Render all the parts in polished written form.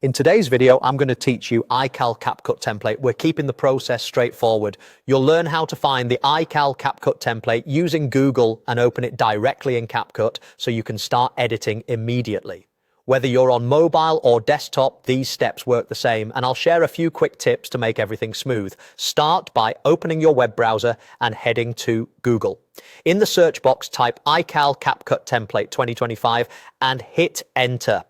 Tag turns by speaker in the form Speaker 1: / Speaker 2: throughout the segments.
Speaker 1: In today's video, I'm going to teach you ICAL CapCut template. We're keeping the process straightforward. You'll learn how to find the ICAL CapCut template using Google and open it directly in CapCut so you can start editing immediately. Whether you're on mobile or desktop, these steps work the same, and I'll share a few quick tips to make everything smooth. Start by opening your web browser and heading to Google. In the search box, type ICAL CapCut template 2025 and hit enter.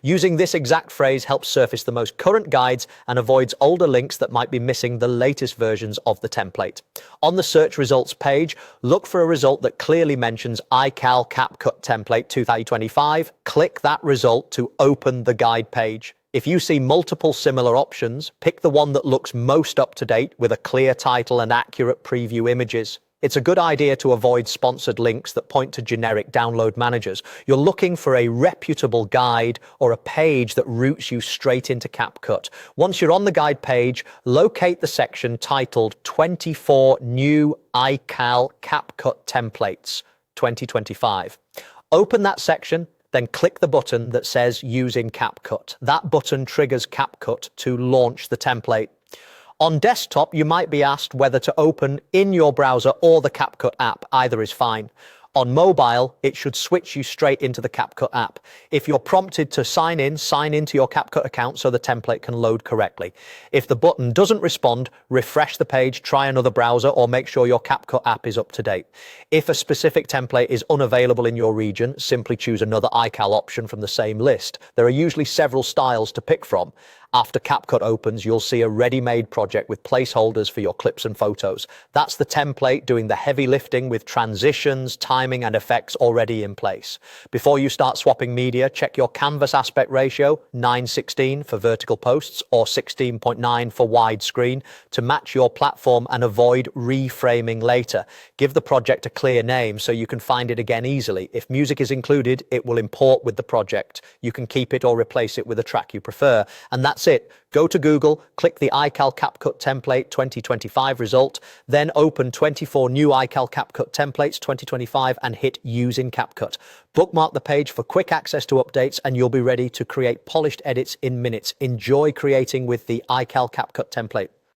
Speaker 1: Using this exact phrase helps surface the most current guides and avoids older links that might be missing the latest versions of the template. On the search results page, look for a result that clearly mentions ICAL CapCut template 2025. Click that result to open the guide page. If you see multiple similar options, pick the one that looks most up to date with a clear title and accurate preview images. It's a good idea to avoid sponsored links that point to generic download managers. You're looking for a reputable guide or a page that routes you straight into CapCut. Once you're on the guide page, locate the section titled 24 New ICAL CapCut Templates 2025. Open that section, then click the button that says Using CapCut. That button triggers CapCut to launch the template. On desktop, you might be asked whether to open in your browser or the CapCut app. Either is fine. On mobile, it should switch you straight into the CapCut app. If you're prompted to sign into your CapCut account so the template can load correctly. If the button doesn't respond, refresh the page, try another browser, or make sure your CapCut app is up to date. If a specific template is unavailable in your region, simply choose another ICAL option from the same list. There are usually several styles to pick from. After CapCut opens, you'll see a ready-made project with placeholders for your clips and photos. That's the template doing the heavy lifting with transitions, timing, and effects already in place. Before you start swapping media, check your canvas aspect ratio, 9:16 for vertical posts or 16:9 for widescreen to match your platform and avoid reframing later. Give the project a clear name so you can find it again easily. If music is included, it will import with the project. You can keep it or replace it with a track you prefer. And that's it. Go to Google, click the ICAL CapCut template 2025 result, then open 24 new ICAL CapCut templates 2025 and hit Using CapCut. Bookmark the page for quick access to updates and you'll be ready to create polished edits in minutes. Enjoy creating with the ICAL CapCut template.